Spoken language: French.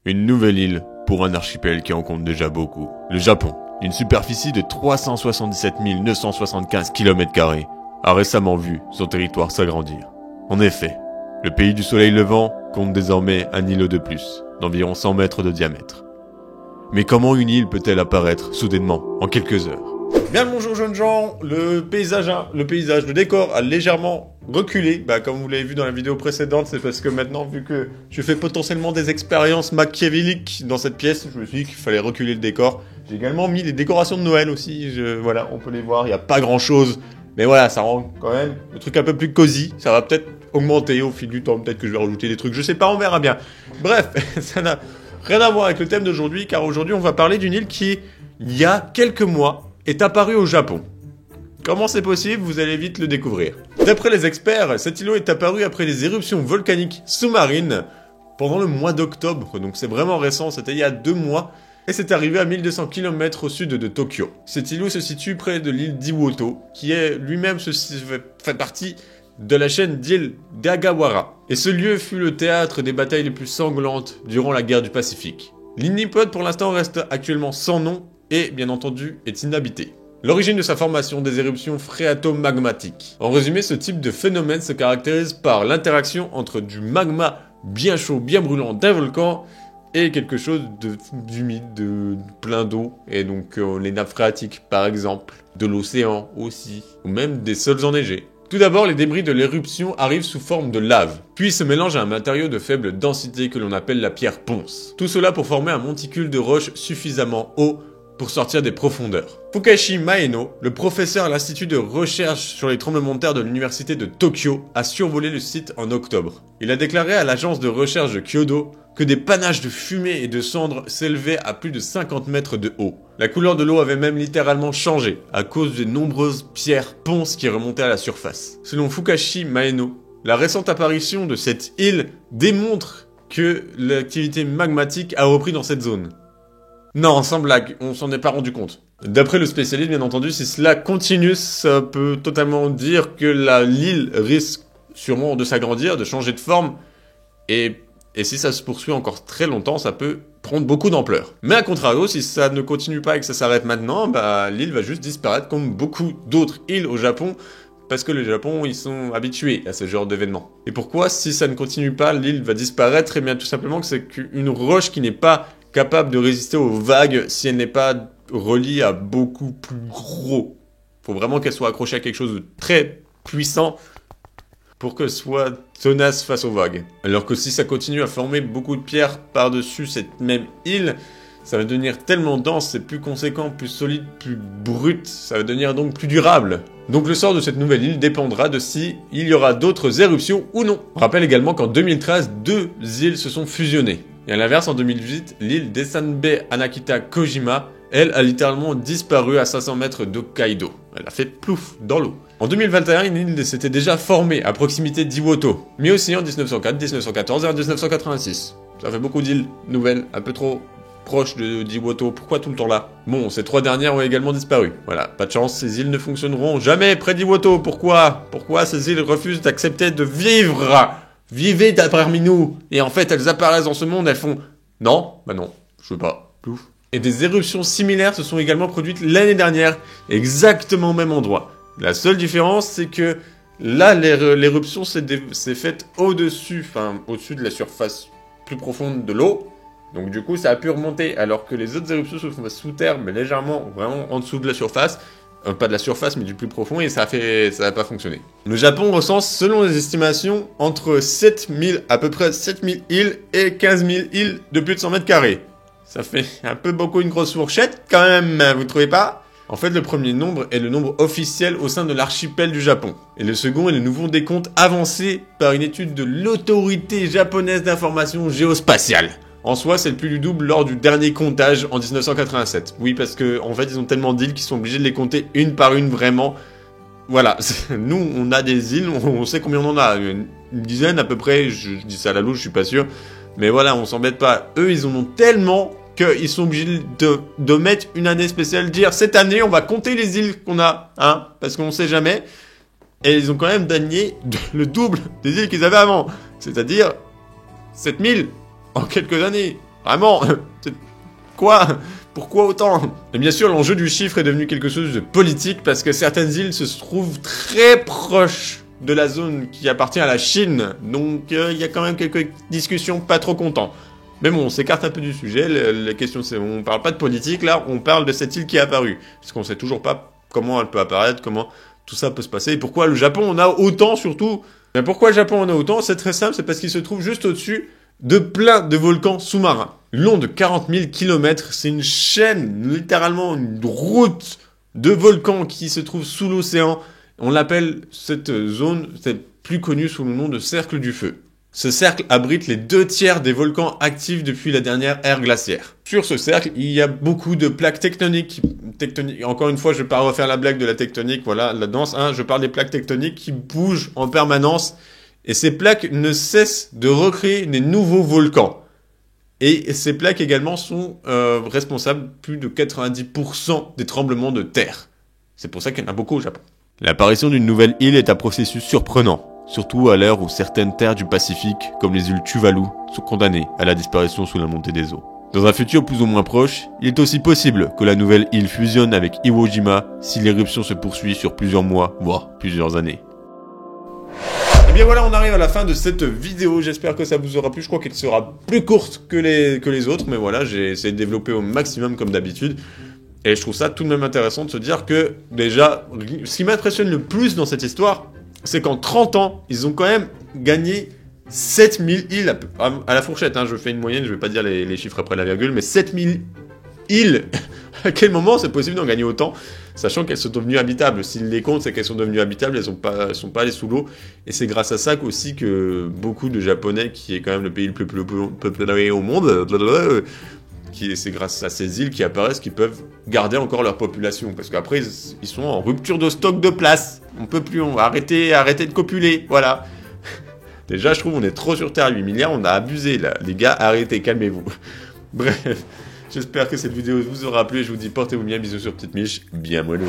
Une nouvelle île pour un archipel qui en compte déjà beaucoup. Le Japon, d'une superficie de 377 975 km², a récemment vu son territoire s'agrandir. En effet, le pays du soleil levant compte désormais un îlot de plus, d'environ 100 mètres de diamètre. Mais comment une île peut-elle apparaître soudainement, en quelques heures? Bien le bonjour jeunes gens, le décor a légèrement reculé. Comme vous l'avez vu dans la vidéo précédente, c'est parce que maintenant, vu que je fais potentiellement des expériences machiavéliques dans cette pièce, je me suis dit qu'il fallait reculer le décor. J'ai également mis les décorations de Noël aussi, voilà, on peut les voir, il n'y a pas grand chose. Mais voilà, ça rend quand même le truc un peu plus cosy, ça va peut-être augmenter au fil du temps, peut-être que je vais rajouter des trucs, je sais pas, on verra bien. Bref, ça n'a rien à voir avec le thème d'aujourd'hui, car aujourd'hui on va parler d'une île qui, il y a quelques mois, est apparu au Japon. Comment c'est possible? Vous allez vite le découvrir. D'après les experts, cet îlot est apparu après des éruptions volcaniques sous-marines pendant le mois d'octobre, donc c'est vraiment récent, c'était il y a 2 mois, et c'est arrivé à 1200 km au sud de Tokyo. Cet îlot se situe près de l'île d'Iwoto, qui est lui-même fait partie de la chaîne d'îles d'Agawara. Et ce lieu fut le théâtre des batailles les plus sanglantes durant la guerre du Pacifique. L'île Nippon pour l'instant reste actuellement sans nom, et, bien entendu, est inhabité. L'origine de sa formation des éruptions phréato-magmatiques. En résumé, ce type de phénomène se caractérise par l'interaction entre du magma bien chaud, bien brûlant d'un volcan et quelque chose d'humide, de plein d'eau, et donc les nappes phréatiques par exemple, de l'océan aussi, ou même des sols enneigés. Tout d'abord, les débris de l'éruption arrivent sous forme de lave, puis se mélangent à un matériau de faible densité que l'on appelle la pierre ponce. Tout cela pour former un monticule de roche suffisamment haut pour sortir des profondeurs. Fukashi Maeno, le professeur à l'Institut de recherche sur les tremblements de terre de l'Université de Tokyo, a survolé le site en octobre. Il a déclaré à l'agence de recherche de Kyoto que des panaches de fumée et de cendres s'élevaient à plus de 50 mètres de haut. La couleur de l'eau avait même littéralement changé, à cause des nombreuses pierres ponces qui remontaient à la surface. Selon Fukashi Maeno, la récente apparition de cette île démontre que l'activité magmatique a repris dans cette zone. Non, sans blague, on s'en est pas rendu compte. D'après le spécialiste, bien entendu, si cela continue, ça peut totalement dire que l'île risque sûrement de s'agrandir, de changer de forme, et si ça se poursuit encore très longtemps, ça peut prendre beaucoup d'ampleur. Mais à contrario, si ça ne continue pas et que ça s'arrête maintenant, l'île va juste disparaître comme beaucoup d'autres îles au Japon, parce que le Japon, ils sont habitués à ce genre d'événements. Et pourquoi, si ça ne continue pas, l'île va disparaître? Eh bien, tout simplement que c'est qu'une roche qui n'est pas capable de résister aux vagues si elle n'est pas reliée à beaucoup plus gros. Faut vraiment qu'elle soit accrochée à quelque chose de très puissant pour qu'elle soit tenace face aux vagues. Alors que si ça continue à former beaucoup de pierres par-dessus cette même île, ça va devenir tellement dense, c'est plus conséquent, plus solide, plus brut, ça va devenir donc plus durable. Donc le sort de cette nouvelle île dépendra de si il y aura d'autres éruptions ou non. On rappelle également qu'en 2013, 2 îles se sont fusionnées. Et à l'inverse, en 2018, l'île d'Esanbe Anakita Kojima, elle, a littéralement disparu à 500 mètres d'Hokkaido. Elle a fait plouf dans l'eau. En 2021, une île s'était déjà formée à proximité d'Iwoto, mais aussi en 1904, 1914 et en 1986. Ça fait beaucoup d'îles nouvelles, un peu trop proches d'Iwoto. Pourquoi tout le temps là? Bon, ces 3 dernières ont également disparu. Voilà, pas de chance, ces îles ne fonctionneront jamais près d'Iwoto. Pourquoi ces îles refusent d'accepter de vivre? Vivez parmi nous. Et en fait, elles apparaissent dans ce monde, elles font non, non, je veux pas. Plouf. Et des éruptions similaires se sont également produites l'année dernière, exactement au même endroit. La seule différence, c'est que là, l'éruption s'est faite au-dessus de la surface plus profonde de l'eau. Donc du coup, ça a pu remonter, alors que les autres éruptions se font sous terre, mais légèrement, vraiment en dessous de la surface. Pas de la surface, mais du plus profond, et ça n'a pas fonctionné. Le Japon recense, selon les estimations, à peu près 7000 îles et 15 000 îles de plus de 100 mètres carrés. Ça fait un peu beaucoup une grosse fourchette, quand même, vous trouvez pas? En fait, le premier nombre est le nombre officiel au sein de l'archipel du Japon. Et le second est le nouveau décompte avancé par une étude de l'autorité japonaise d'information géospatiale. En soi, c'est le plus du double lors du dernier comptage en 1987. Oui, parce que en fait, ils ont tellement d'îles qu'ils sont obligés de les compter une par une, vraiment. Voilà, nous, on a des îles, on sait combien on en a. Une dizaine à peu près, je dis ça à la louche, je suis pas sûr. Mais voilà, on s'embête pas. Eux, ils en ont tellement qu'ils sont obligés de mettre une année spéciale, dire cette année, on va compter les îles qu'on a, parce qu'on sait jamais. Et ils ont quand même gagné le double des îles qu'ils avaient avant. C'est-à-dire 7000 en quelques années. Vraiment. Quoi? Pourquoi autant? Et bien sûr, l'enjeu du chiffre est devenu quelque chose de politique parce que certaines îles se trouvent très proches de la zone qui appartient à la Chine. Donc, il y a quand même quelques discussions pas trop contents. Mais bon, on s'écarte un peu du sujet. La question, c'est, on parle pas de politique, là, on parle de cette île qui est apparue. Parce qu'on sait toujours pas comment elle peut apparaître, comment tout ça peut se passer. Et pourquoi le Japon en a autant, surtout. Mais pourquoi le Japon en a autant? C'est très simple, c'est parce qu'il se trouve juste au-dessus de plein de volcans sous-marins. Long de 40 000 km, c'est une chaîne, littéralement une route de volcans qui se trouve sous l'océan. On l'appelle, cette zone, c'est plus connue sous le nom de cercle du feu. Ce cercle abrite les 2/3 des volcans actifs depuis la dernière ère glaciaire. Sur ce cercle, il y a beaucoup de plaques tectoniques. Encore une fois, je ne vais pas refaire la blague de la tectonique, voilà, la danse, hein. Je parle des plaques tectoniques qui bougent en permanence. Et ces plaques ne cessent de recréer des nouveaux volcans. Et ces plaques également sont responsables plus de 90% des tremblements de terre. C'est pour ça qu'il y en a beaucoup au Japon. L'apparition d'une nouvelle île est un processus surprenant, surtout à l'heure où certaines terres du Pacifique, comme les îles Tuvalu, sont condamnées à la disparition sous la montée des eaux. Dans un futur plus ou moins proche, il est aussi possible que la nouvelle île fusionne avec Iwo Jima si l'éruption se poursuit sur plusieurs mois, voire plusieurs années. Et bien voilà, on arrive à la fin de cette vidéo, j'espère que ça vous aura plu, je crois qu'elle sera plus courte que les autres, mais voilà, j'ai essayé de développer au maximum comme d'habitude, et je trouve ça tout de même intéressant de se dire que, déjà, ce qui m'impressionne le plus dans cette histoire, c'est qu'en 30 ans, ils ont quand même gagné 7000 îles, à la fourchette, hein, je fais une moyenne, je vais pas dire les chiffres après la virgule, mais 7000 îles. À quel moment c'est possible d'en gagner autant, sachant qu'elles sont devenues habitables? S'ils les comptent, c'est qu'elles sont devenues habitables, elles sont pas allées sous l'eau, et c'est grâce à ça aussi que beaucoup de Japonais, qui est quand même le pays le plus peuplé au monde, c'est grâce à ces îles qui apparaissent qu'ils peuvent garder encore leur population, parce qu'après ils sont en rupture de stock de place, on peut plus, on va arrêter de copuler, voilà. Déjà je trouve on est trop sur Terre, 8 milliards, on a abusé là, les gars, arrêtez, calmez-vous. Bref. J'espère que cette vidéo vous aura plu. Je vous dis portez-vous bien. Bisous sur Petite Miche. Bien moelleux.